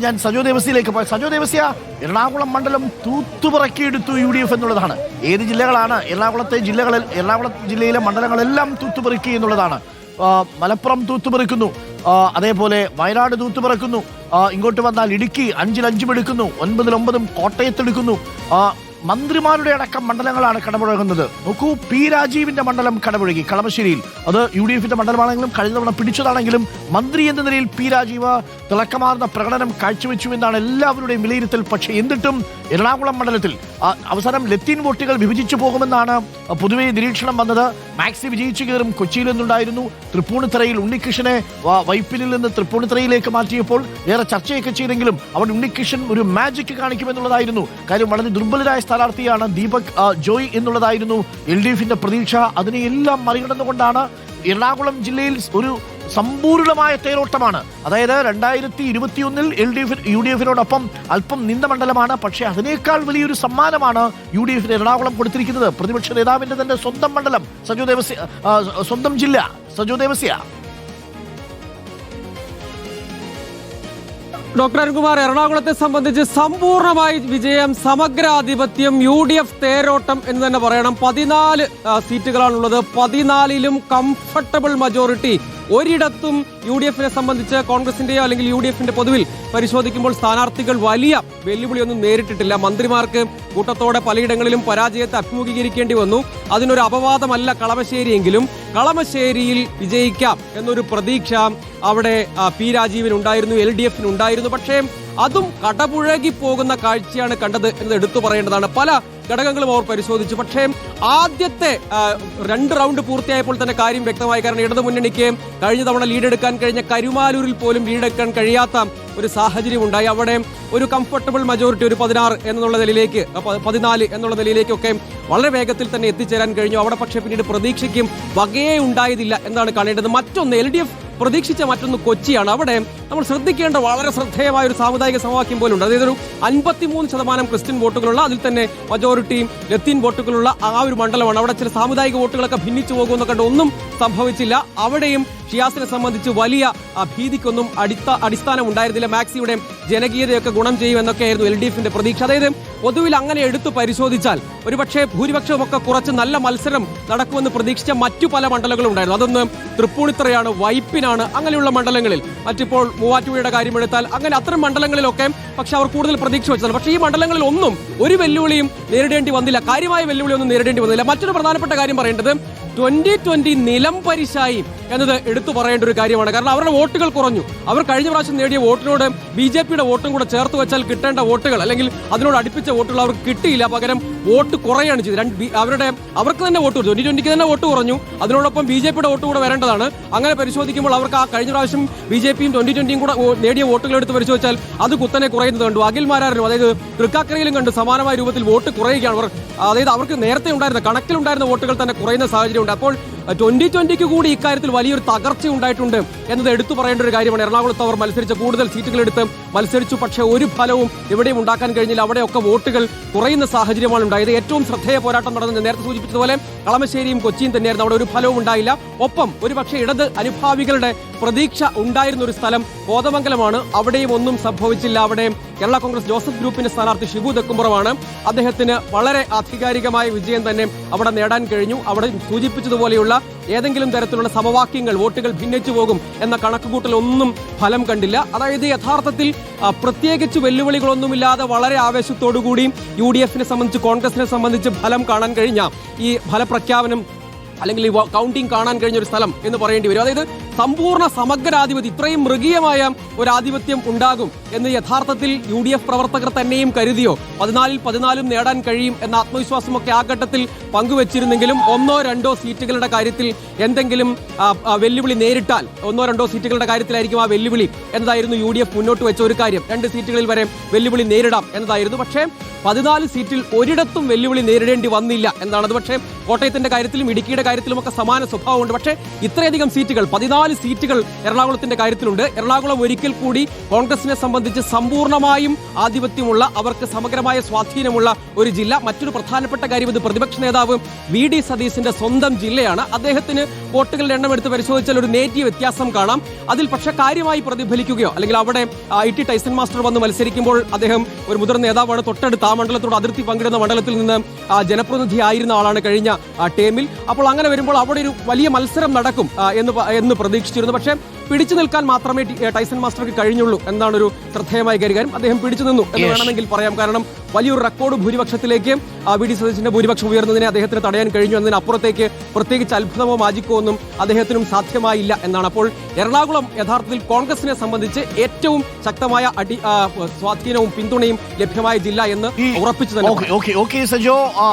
ഞാൻ സജോ ദേവസ്യയിലേക്ക് പോയി. സജോ ദേവസ്യ, എറണാകുളം മണ്ഡലം തൂത്തുപറക്കിയെടുത്തു UDF എന്നുള്ളതാണ്. ഏത് ജില്ലകളാണ്? എറണാകുളം ജില്ലയിലെ മണ്ഡലങ്ങളെല്ലാം തൂത്തുപറക്കി എന്നുള്ളതാണ്. മലപ്പുറം തൂത്തുപറിക്കുന്നു, അതേപോലെ വയനാട് തൂത്തുപറക്കുന്നു. ഇങ്ങോട്ട് വന്നാൽ ഇടുക്കി 5-ൽ 5 എടുക്കുന്നു, 9-ൽ 9 കോട്ടയത്തെടുക്കുന്നു. മന്ത്രിമാരുടെ അടക്കം മണ്ഡലങ്ങളാണ് കടമുഴകുന്നത്. നോക്കൂ, പി രാജീവിന്റെ മണ്ഡലം കടമുഴകി കളമശ്ശേരിയിൽ. അത് UDFന്റെ മണ്ഡലമാണെങ്കിലും കഴിഞ്ഞ തവണ പിടിച്ചതാണെങ്കിലും മന്ത്രി എന്ന നിലയിൽ പി രാജീവ് തിളക്കമാർന്ന പ്രകടനം കാഴ്ചവെച്ചു എന്നാണ് എല്ലാവരുടെയും വിലയിരുത്തൽ. പക്ഷേ എന്നിട്ടും എറണാകുളം മണ്ഡലത്തിൽ അവസാനം ലത്തീൻ വോട്ടുകൾ വിഭജിച്ചു പോകുമെന്നാണ് പൊതുവെ നിരീക്ഷണം വന്നത്. മാക്സി വിജയിച്ചു കയറും കൊച്ചിയിൽ നിന്നുണ്ടായിരുന്നു. തൃപ്പൂണിത്തറയിൽ ഉണ്ണികൃഷ്ണനെ വൈപ്പിനിൽ നിന്ന് തൃപ്പൂണിത്തറയിലേക്ക് മാറ്റിയപ്പോൾ ഏറെ ചർച്ചയൊക്കെ ചെയ്തെങ്കിലും അവിടെ ഉണ്ണികൃഷ്ണൻ ഒരു മാജിക് കാണിക്കുമെന്നുള്ളതായിരുന്നു. കാര്യം വളരെ ദുർബലരായ സ്ഥാനാർത്ഥിയാണ് ദീപക് ജോയ് എന്നുള്ളതായിരുന്നു LDFന്റെ പ്രതീക്ഷ. അതിനെയെല്ലാം മറികടന്നുകൊണ്ടാണ് എറണാകുളം ജില്ലയിൽ ഒരു സമ്പൂർണമായ തേരോട്ടമാണ്. അതായത് 2021-ൽ UDFിനോടൊപ്പം അല്പം നിന്ന മണ്ഡലമാണ്. പക്ഷേ അതിനേക്കാൾ വലിയൊരു സമ്മാനമാണ് UDFിന് എറണാകുളം കൊടുത്തിരിക്കുന്നത്. പ്രതിപക്ഷ നേതാവിന്റെ തന്നെ സ്വന്തം മണ്ഡലം, സ്വന്തം ജില്ല. സജോ ദേവസ്യ. ഡോക്ടർ അരുൺകുമാർ, എറണാകുളത്തെ സംബന്ധിച്ച് സമ്പൂർണമായി വിജയം, സമഗ്രാധിപത്യം, UDF തേരോട്ടം എന്ന് തന്നെ പറയണം. 14 സീറ്റുകളാണുള്ളത്. 14ലും കംഫർട്ടബിൾ മജോറിറ്റി. ഒരിടത്തും UDFിനെ സംബന്ധിച്ച് കോൺഗ്രസിന്റെയോ അല്ലെങ്കിൽ UDFന്റെ പൊതുവിൽ പരിശോധിക്കുമ്പോൾ സ്ഥാനാർത്ഥികൾ വലിയ വെല്ലുവിളിയൊന്നും നേരിട്ടിട്ടില്ല. മന്ത്രിമാർക്ക് കൂട്ടത്തോടെ പലയിടങ്ങളിലും പരാജയത്തെ അഭിമുഖീകരിക്കേണ്ടി വന്നു. അതിനൊരു അപവാദമല്ല കളമശ്ശേരിയെങ്കിലും കളമശ്ശേരിയിൽ വിജയിക്കാം എന്നൊരു പ്രതീക്ഷ അവിടെ പി രാജീവിനുണ്ടായിരുന്നു, LDFിനുണ്ടായിരുന്നു. പക്ഷേ അതും കടപുഴകി പോകുന്ന കാഴ്ചയാണ് കണ്ടത് എന്ന് എടുത്തു പറയേണ്ടതാണ്. പല ഘടകങ്ങളും അവർ പരിശോധിച്ചു. പക്ഷേ ആദ്യത്തെ 2 റൗണ്ട് പൂർത്തിയായപ്പോൾ തന്നെ കാര്യം വ്യക്തമായി. കാരണം ഇടതുമുന്നണിക്ക് കഴിഞ്ഞ തവണ ലീഡെടുക്കാൻ കഴിഞ്ഞ കരുമാലൂരിൽ പോലും ലീഡെടുക്കാൻ കഴിയാത്ത ഒരു സാഹചര്യം ഉണ്ടായി. അവിടെ ഒരു കംഫർട്ടബിൾ മജോറിറ്റി, ഒരു 16 എന്നുള്ള നിലയിലേക്ക്, 14 എന്നുള്ള നിലയിലേക്കൊക്കെ വളരെ വേഗത്തിൽ തന്നെ എത്തിച്ചേരാൻ കഴിഞ്ഞു അവിടെ. പക്ഷേ പിന്നീട് പ്രതീക്ഷയ്ക്കും വകയേ ഉണ്ടായതില്ല എന്നാണ് കാണേണ്ടത്. മറ്റൊന്ന് LDF പ്രതീക്ഷിച്ച മറ്റൊന്ന് കൊച്ചിയാണ്. അവിടെ നമ്മൾ ശ്രദ്ധിക്കേണ്ട വളരെ ശ്രദ്ധേയമായ ഒരു സാമുദായിക സമവാക്യം പോലും ഉണ്ട്. അതായത് ഒരു 53% ക്രിസ്ത്യൻ വോട്ടുകളുള്ള, അതിൽ തന്നെ മജോറിറ്റിയും ലത്തീൻ വോട്ടുകളുള്ള ഒരു മണ്ഡലമാണ്. അവിടെ ചില സാമുദായിക വോട്ടുകളൊക്കെ ഭിന്നിച്ചു പോകുമെന്ന് കണ്ട് ഒന്നും സംഭവിച്ചില്ല. അവിടെയും ഷിയാസിനെ സംബന്ധിച്ച് വലിയ ഭീതിക്കൊന്നും അടിസ്ഥാനം ഉണ്ടായിരുന്നില്ല. മാക്സിയുടെ ജനകീയതയൊക്കെ ഗുണം ചെയ്യുമെന്നൊക്കെയായിരുന്നു LDFന്റെ പ്രതീക്ഷ. അതായത് പൊതുവിൽ അങ്ങനെ എടുത്തു പരിശോധിച്ചാൽ ഒരുപക്ഷെ ഭൂരിപക്ഷമൊക്കെ കുറച്ച് നല്ല മത്സരം നടക്കുമെന്ന് പ്രതീക്ഷിച്ച മറ്റു പല മണ്ഡലങ്ങളും ഉണ്ടായിരുന്നു. അതൊന്ന് തൃപ്പൂണിത്തറയാണ്, വൈപ്പിനാണ്, അങ്ങനെയുള്ള മണ്ഡലങ്ങളിൽ. മറ്റിപ്പോൾ മൂവാറ്റുപുഴയുടെ കാര്യമെടുത്താൽ അങ്ങനെ അത്തരം മണ്ഡലങ്ങളിലൊക്കെ പക്ഷെ അവർ കൂടുതൽ പ്രതീക്ഷ വെച്ചതാണ്. പക്ഷേ ഈ മണ്ഡലങ്ങളിൽ ഒന്നും ഒരു വെല്ലുവിളിയും നേരിടേണ്ടി വന്നില്ല, കാര്യമായ വെല്ലുവിളിയൊന്നും നേരിടേണ്ടി വന്നില്ല. മറ്റൊരു പ്രധാനപ്പെട്ട കാര്യം പറയേണ്ടത് 2020 നിലം പരിശായി എന്നത് എടുത്തു പറയേണ്ട ഒരു കാര്യമാണ്. കാരണം അവരുടെ വോട്ടുകൾ കുറഞ്ഞു. അവർ കഴിഞ്ഞ പ്രാവശ്യം നേടിയ വോട്ടിനോട് BJPയുടെ വോട്ടും കൂടെ ചേർത്ത് വെച്ചാൽ കിട്ടേണ്ട വോട്ടുകൾ അല്ലെങ്കിൽ അതിനോട് അടുപ്പിച്ച വോട്ടുകൾ അവർക്ക് കിട്ടിയില്ല. പകരം വോട്ട് കുറയാണ് ചെയ്തത്. അവർക്ക് തന്നെ വോട്ട് 2020 തന്നെ വോട്ട് കുറഞ്ഞു. അതിനോടൊപ്പം BJPയുടെ വോട്ട് കൂടെ വരേണ്ടതാണ്. അങ്ങനെ പരിശോധിക്കുമ്പോൾ അവർക്ക് ആ കഴിഞ്ഞ പ്രാവശ്യം BJPയും 2020 കൂടെ നേടിയ വോട്ടുകൾ എടുത്ത് പരിശോധിച്ചാൽ അത് കുത്തനെ കുറയുന്നത് കണ്ടു. അഖിൽമാരാരും അതായത് തൃക്കാക്കരയിലും കണ്ടു സമാനമായ രൂപത്തിൽ വോട്ട് കുറയുകയാണ്. അതായത് അവർക്ക് നേരത്തെ ഉണ്ടായിരുന്ന കണക്കിലുണ്ടായിരുന്ന വോട്ടുകൾ തന്നെ കുറയുന്ന സാഹചര്യം. അപ്പോൾ 2020 കൂടി ഇക്കാര്യത്തിൽ വലിയൊരു തകർച്ച ഉണ്ടായിട്ടുണ്ട് എന്നത് എടുത്തു പറയേണ്ട ഒരു കാര്യമാണ്. എറണാകുളത്ത് അവർ മത്സരിച്ച കൂടുതൽ സീറ്റുകൾ എടുത്ത് മത്സരിച്ചു. പക്ഷേ ഒരു ഫലവും എവിടെയും ഉണ്ടാക്കാൻ കഴിഞ്ഞില്ല. അവിടെയൊക്കെ വോട്ടുകൾ കുറയുന്ന സാഹചര്യമാണ് ഉണ്ടായത്. ഏറ്റവും ശ്രദ്ധേയ പോരാട്ടം നടന്നത് നേരത്തെ സൂചിപ്പിച്ചതുപോലെ കളമശ്ശേരിയും കൊച്ചിയും തന്നെയായിരുന്നു. അവിടെ ഒരു ഫലവും ഉണ്ടായില്ല. ഒപ്പം ഒരുപക്ഷെ ഇടത് അനുഭാവികളുടെ പ്രതീക്ഷ ഉണ്ടായിരുന്ന ഒരു സ്ഥലം കോതമംഗലമാണ്. അവിടെയും ഒന്നും സംഭവിച്ചില്ല. അവിടെ കേരള കോൺഗ്രസ് ജോസഫ് ഗ്രൂപ്പിന്റെ സ്ഥാനാർത്ഥി ഷിബു തെക്കുംപുറമാണ്. അദ്ദേഹത്തിന് വളരെ ആധികാരികമായ വിജയം തന്നെ അവിടെ നേടാൻ കഴിഞ്ഞു. അവിടെ സൂചിപ്പിച്ചതുപോലെയുള്ള ഏതെങ്കിലും തരത്തിലുള്ള സമവാക്യങ്ങൾ, വോട്ടുകൾ ഭിന്നിച്ചു പോകും എന്ന കണക്കുകൂട്ടൽ ഒന്നും ഫലം കണ്ടില്ല. അതായത് യഥാർത്ഥത്തിൽ പ്രത്യേകിച്ച് വെല്ലുവിളികളൊന്നുമില്ലാതെ വളരെ ആവേശത്തോടുകൂടി UDFിനെ സംബന്ധിച്ച്, കോൺഗ്രസിനെ സംബന്ധിച്ച് ഫലം കാണാൻ കഴിഞ്ഞ ഈ ഫലപ്രഖ്യാപനം അല്ലെങ്കിൽ ഈ കൗണ്ടിങ് കാണാൻ കഴിഞ്ഞ ഒരു സ്ഥലം എന്ന് പറയേണ്ടി വരും. അതായത് സമ്പൂർണ്ണ സമഗ്രാധിപത്യം, ഇത്രയും മൃഗീയമായ ഒരു ആധിപത്യം ഉണ്ടാകും എന്ന് യഥാർത്ഥത്തിൽ UDF പ്രവർത്തകർ തന്നെയും കരുതിയോ? 14-ൽ 14 നേടാൻ കഴിയും എന്ന ആത്മവിശ്വാസമൊക്കെ ആ ഘട്ടത്തിൽ പങ്കുവച്ചിരുന്നെങ്കിലും 1-2 സീറ്റുകളുടെ കാര്യത്തിൽ എന്തെങ്കിലും വെല്ലുവിളി നേരിട്ടാൽ 1-2 സീറ്റുകളുടെ കാര്യത്തിലായിരിക്കും ആ വെല്ലുവിളി എന്നതായിരുന്നു UDF മുന്നോട്ട് വെച്ച ഒരു കാര്യം. 2 സീറ്റുകളിൽ വരെ വെല്ലുവിളി നേരിടാം എന്നതായിരുന്നു. പക്ഷേ 14 സീറ്റിൽ ഒരിടത്തും വെല്ലുവിളി നേരിടേണ്ടി വന്നില്ല എന്നാണത്. പക്ഷേ കോട്ടയത്തിന്റെ കാര്യത്തിലും ഇടുക്കിയുടെ കാര്യത്തിലുമൊക്കെ സമാന സ്വഭാവമുണ്ട്. പക്ഷേ ഇത്രയധികം സീറ്റുകൾ 14 14 സീറ്റുകൾ എറണാകുളത്തിന്റെ കാര്യത്തിലുണ്ട്. എറണാകുളം ഒരിക്കൽ കൂടി കോൺഗ്രസിനെ സംബന്ധിച്ച് സമ്പൂർണ്ണമായും ആധിപത്യമുള്ള, അവർക്ക് സമഗ്രമായ സ്വാധീനമുള്ള ഒരു ജില്ല. മറ്റൊരു പ്രധാനപ്പെട്ട കാര്യം, ഇത് പ്രതിപക്ഷ നേതാവ് VD സതീശന്റെ സ്വന്തം ജില്ലയാണ്. അദ്ദേഹത്തിന് വോട്ടുകളുടെ എണ്ണം എടുത്ത് പരിശോധിച്ചാൽ ഒരു നേരിയ വ്യത്യാസം കാണാം. അതിൽ പക്ഷെ കാര്യമായി പ്രതിഫലിക്കുകയോ അല്ലെങ്കിൽ അവിടെ IT ടൈസൺ മാസ്റ്റർ വന്ന് മത്സരിക്കുമ്പോൾ അദ്ദേഹം ഒരു മുതിർന്ന നേതാവാണ്, തൊട്ടടുത്ത് ആ മണ്ഡലത്തോട് അതിർത്തി പങ്കിടുന്ന മണ്ഡലത്തിൽ നിന്ന് ജനപ്രതിനിധി ആയിരുന്ന ആളാണ് കഴിഞ്ഞ ടേമിൽ. അപ്പോൾ അങ്ങനെ വരുമ്പോൾ അവിടെ ഒരു വലിയ മത്സരം നടക്കും എന്ന് പ്രതീക്ഷിച്ചിരുന്നു. പക്ഷേ പിടിച്ചു നിൽക്കാൻ മാത്രമേ ടൈസൺ മാസ്റ്റർക്ക് കഴിഞ്ഞുള്ളൂ എന്നാണ് ഒരു ശ്രദ്ധേയമായ കാര്യം. അദ്ദേഹം പിടിച്ചു നിന്നു എന്ന് വേണമെങ്കിൽ പറയാം. കാരണം വലിയൊരു റെക്കോർഡ് ഭൂരിപക്ഷത്തിലേക്ക് VD സതീശന്റെ ഭൂരിപക്ഷം ഉയർന്നതിനെ അദ്ദേഹത്തിന് തടയാൻ കഴിഞ്ഞു എന്നതിനപ്പുറത്തേക്ക് പ്രത്യേകിച്ച് അത്ഭുതമോ മാജിക്കോ ഒന്നും അദ്ദേഹത്തിനും സാധ്യമായില്ല എന്നാണ്. അപ്പോൾ എറണാകുളം യഥാർത്ഥത്തിൽ കോൺഗ്രസിനെ സംബന്ധിച്ച് ഏറ്റവും ശക്തമായ സ്വാധീനവും പിന്തുണയും ലഭ്യമായ ജില്ല എന്ന് ഉറപ്പിച്ചു തന്നെ.